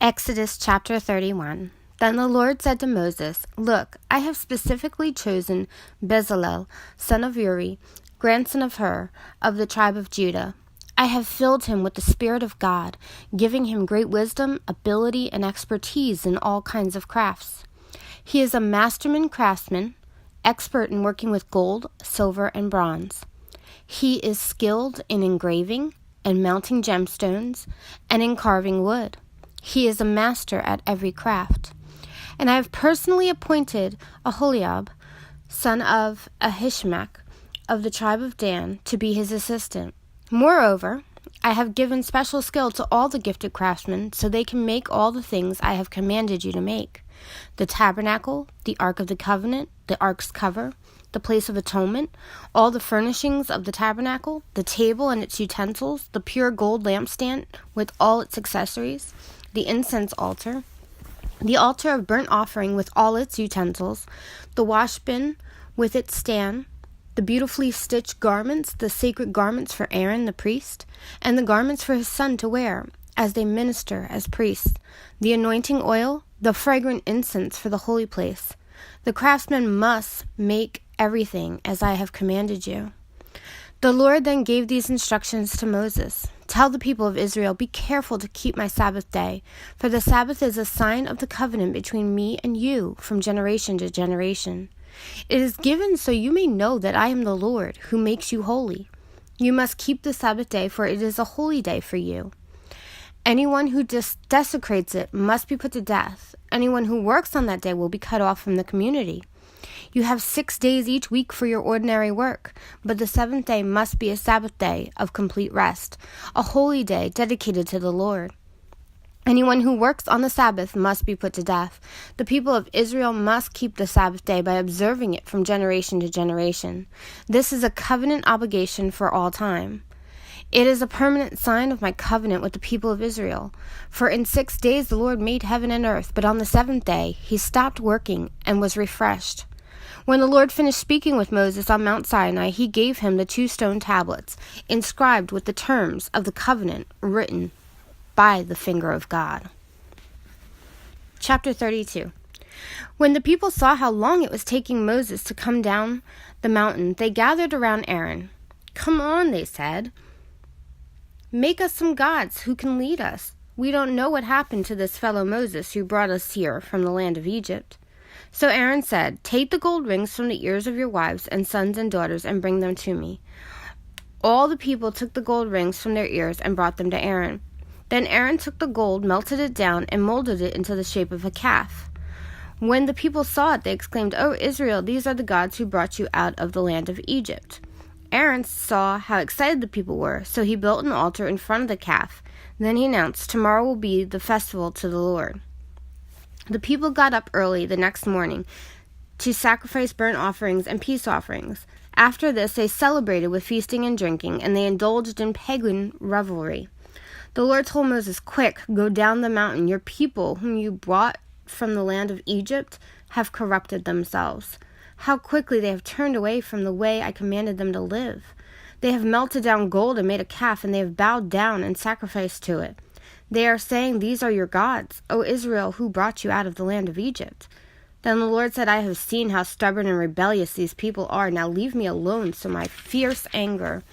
Exodus chapter 31. Then the Lord said to Moses, "Look, I have specifically chosen Bezalel, son of Uri, grandson of Hur, of the tribe of Judah. I have filled him with the Spirit of God, giving him great wisdom, ability, and expertise in all kinds of crafts. He is a masterman craftsman, expert in working with gold, silver, and bronze. He is skilled in engraving and mounting gemstones and in carving wood. He is a master at every craft. And I have personally appointed Aholiab, son of Ahisamach, of the tribe of Dan, to be his assistant. Moreover, I have given special skill to all the gifted craftsmen, so they can make all the things I have commanded you to make: the tabernacle, the ark of the covenant, the ark's cover, the place of atonement, all the furnishings of the tabernacle, the table and its utensils, the pure gold lampstand with all its accessories, the incense altar, the altar of burnt offering with all its utensils, the washbin with its stand, the beautifully stitched garments, the sacred garments for Aaron the priest, and the garments for his son to wear as they minister as priests, the anointing oil, the fragrant incense for the holy place. The craftsman must make everything as I have commanded you." The Lord then gave these instructions to Moses. "Tell the people of Israel, be careful to keep my Sabbath day, for the Sabbath is a sign of the covenant between me and you from generation to generation. It is given so you may know that I am the Lord, who makes you holy. You must keep the Sabbath day, for it is a holy day for you. Anyone who desecrates it must be put to death. Anyone who works on that day will be cut off from the community. You have 6 days each week for your ordinary work, but the seventh day must be a Sabbath day of complete rest, a holy day dedicated to the Lord. Anyone who works on the Sabbath must be put to death. The people of Israel must keep the Sabbath day by observing it from generation to generation. This is a covenant obligation for all time. It is a permanent sign of my covenant with the people of Israel. For in 6 days the Lord made heaven and earth, but on the seventh day he stopped working and was refreshed." When the Lord finished speaking with Moses on Mount Sinai, he gave him the 2 stone tablets, inscribed with the terms of the covenant written by the finger of God. Chapter 32. When the people saw how long it was taking Moses to come down the mountain, they gathered around Aaron. "Come on," they said. "Make us some gods who can lead us. We don't know what happened to this fellow Moses who brought us here from the land of Egypt." So Aaron said, "Take the gold rings from the ears of your wives and sons and daughters and bring them to me." All the people took the gold rings from their ears and brought them to Aaron. Then Aaron took the gold, melted it down, and molded it into the shape of a calf. When the people saw it, they exclaimed, "O Israel, these are the gods who brought you out of the land of Egypt." Aaron saw how excited the people were, so he built an altar in front of the calf. Then he announced, "Tomorrow will be the festival to the Lord." The people got up early the next morning to sacrifice burnt offerings and peace offerings. After this, they celebrated with feasting and drinking, and they indulged in pagan revelry. The Lord told Moses, "Quick, go down the mountain. Your people, whom you brought from the land of Egypt, have corrupted themselves. How quickly they have turned away from the way I commanded them to live. They have melted down gold and made a calf, and they have bowed down and sacrificed to it. They are saying, 'These are your gods, O Israel, who brought you out of the land of Egypt.'" Then the Lord said, "I have seen how stubborn and rebellious these people are. Now leave me alone so my fierce anger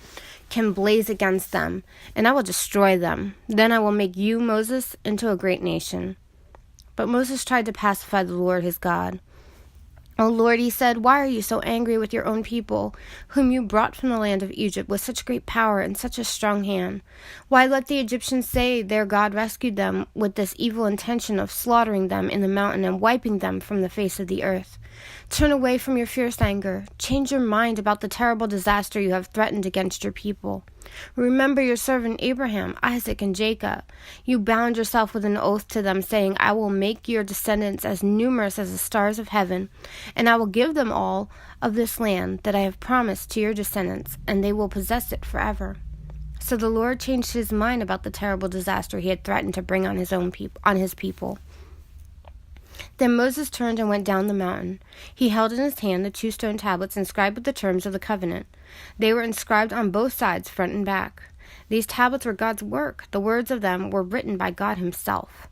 can blaze against them, and I will destroy them. Then I will make you, Moses, into a great nation." But Moses tried to pacify the Lord his God. "O Lord," he said, "why are you so angry with your own people, whom you brought from the land of Egypt with such great power and such a strong hand? Why let the Egyptians say their God rescued them with this evil intention of slaughtering them in the mountain and wiping them from the face of the earth? Turn away from your fierce anger. Change your mind about the terrible disaster you have threatened against your people. Remember your servant Abraham, Isaac, and Jacob. You bound yourself with an oath to them, saying, 'I will make your descendants as numerous as the stars of heaven, and I will give them all of this land that I have promised to your descendants, and they will possess it forever.'" So the Lord changed his mind about the terrible disaster he had threatened to bring on his people. Then Moses turned and went down the mountain. He held in his hand the 2 stone tablets inscribed with the terms of the covenant. They were inscribed on both sides, front and back. These tablets were God's work. The words of them were written by God himself.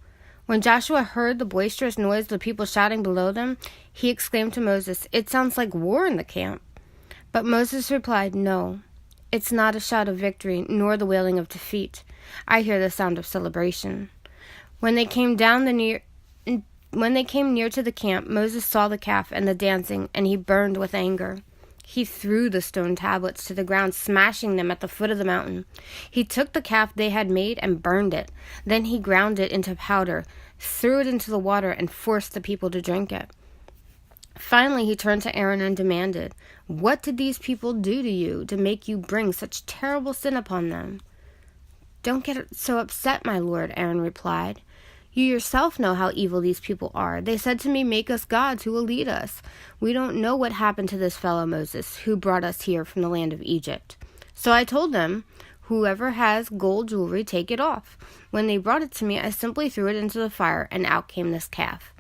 When Joshua heard the boisterous noise of the people shouting below them, he exclaimed to Moses, "It sounds like war in the camp." But Moses replied, "No, it's not a shout of victory, nor the wailing of defeat. I hear the sound of celebration." When they came near to the camp, Moses saw the calf and the dancing, and he burned with anger. He threw the stone tablets to the ground, smashing them at the foot of the mountain. He took the calf they had made and burned it. Then he ground it into powder, threw it into the water, and forced the people to drink it. Finally, he turned to Aaron and demanded, "What did these people do to you to make you bring such terrible sin upon them?" "Don't get so upset, my lord," Aaron replied. "You yourself know how evil these people are. They said to me, 'Make us gods who will lead us.' We don't know what happened to this fellow Moses, who brought us here from the land of Egypt. So I told them, 'Whoever has gold jewelry, take it off.' When they brought it to me, I simply threw it into the fire, and out came this calf."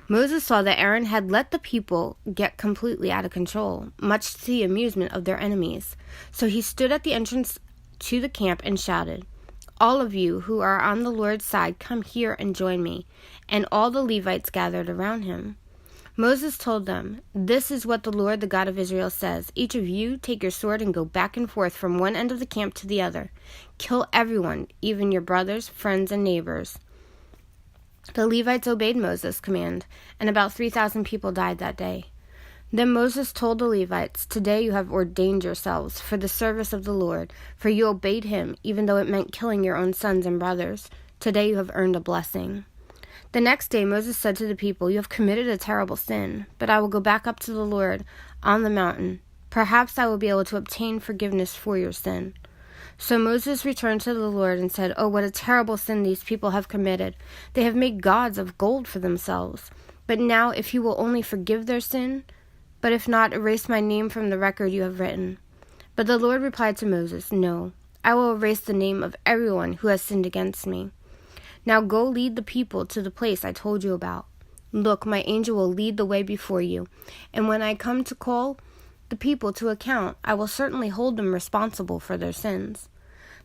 Moses saw that Aaron had let the people get completely out of control, much to the amusement of their enemies. So he stood at the entrance to the camp and shouted, "All of you who are on the Lord's side, come here and join me." And all the Levites gathered around him. Moses told them, "This is what the Lord, the God of Israel, says. Each of you take your sword and go back and forth from one end of the camp to the other. Kill everyone, even your brothers, friends, and neighbors." The Levites obeyed Moses' command, and about 3,000 people died that day. Then Moses told the Levites, "Today you have ordained yourselves for the service of the Lord, for you obeyed him, even though it meant killing your own sons and brothers. Today you have earned a blessing." The next day Moses said to the people, "You have committed a terrible sin, but I will go back up to the Lord on the mountain. Perhaps I will be able to obtain forgiveness for your sin." So Moses returned to the Lord and said, "Oh, what a terrible sin these people have committed. They have made gods of gold for themselves. But now, if you will only forgive their sin, but if not, erase my name from the record you have written." But the Lord replied to Moses, "No, I will erase the name of everyone who has sinned against me. Now go lead the people to the place I told you about. Look, my angel will lead the way before you, and when I come to call the people to account, I will certainly hold them responsible for their sins."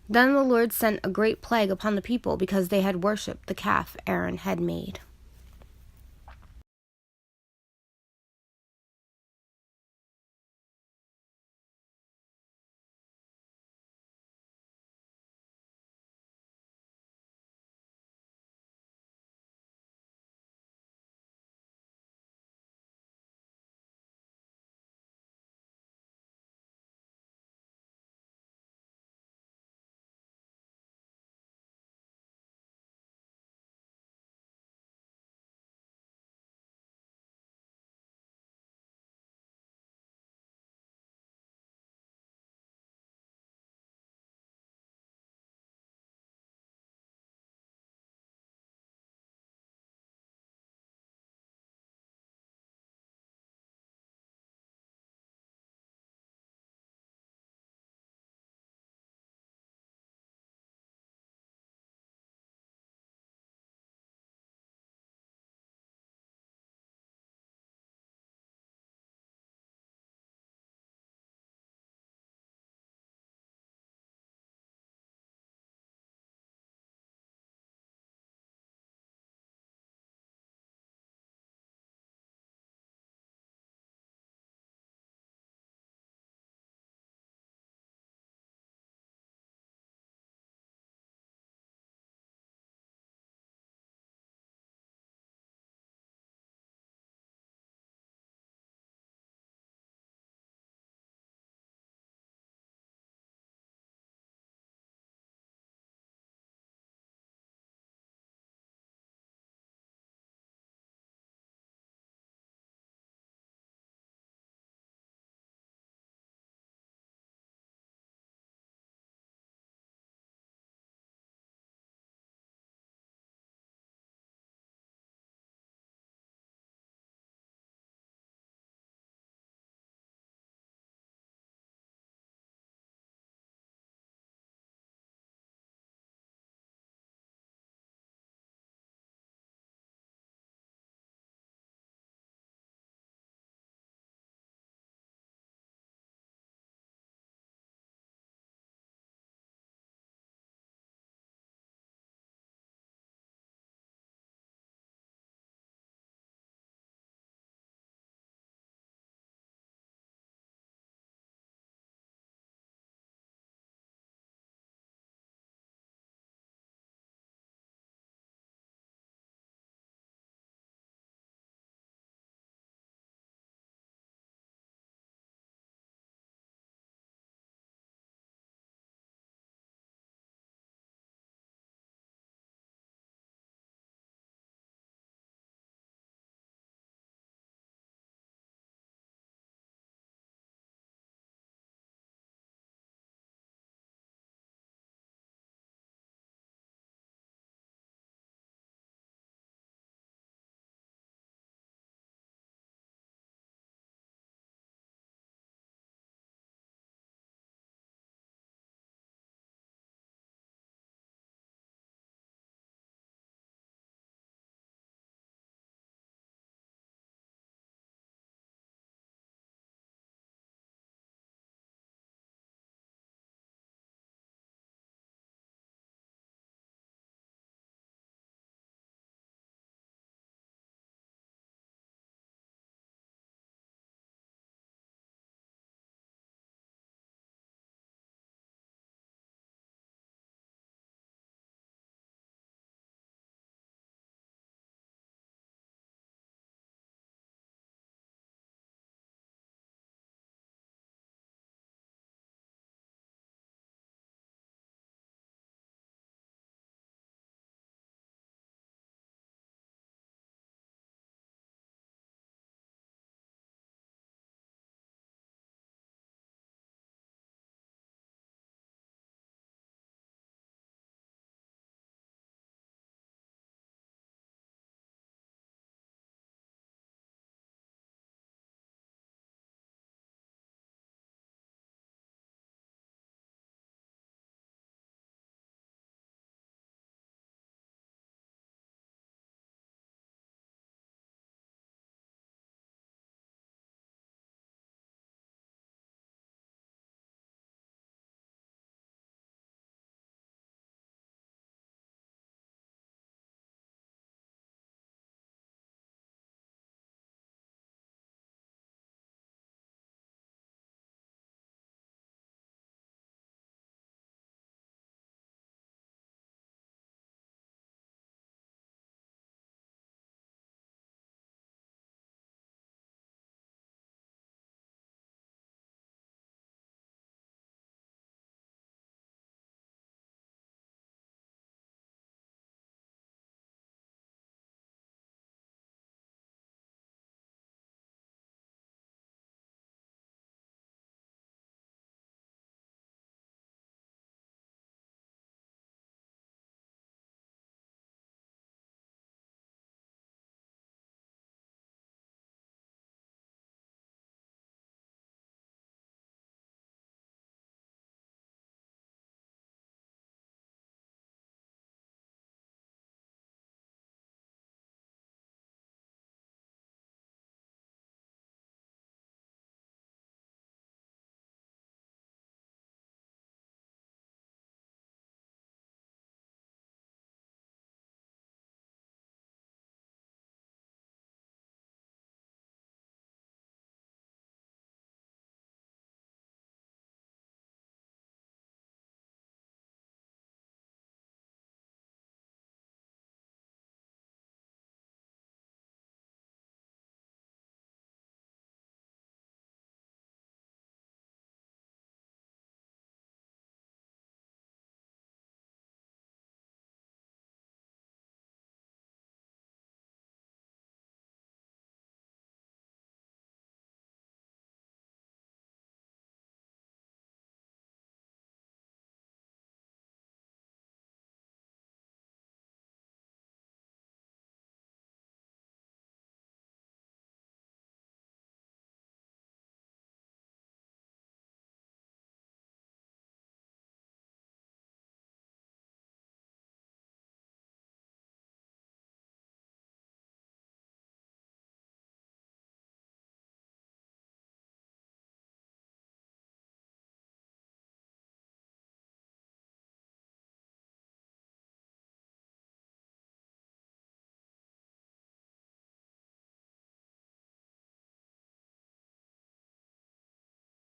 Then the Lord sent a great plague upon the people because they had worshipped the calf Aaron had made.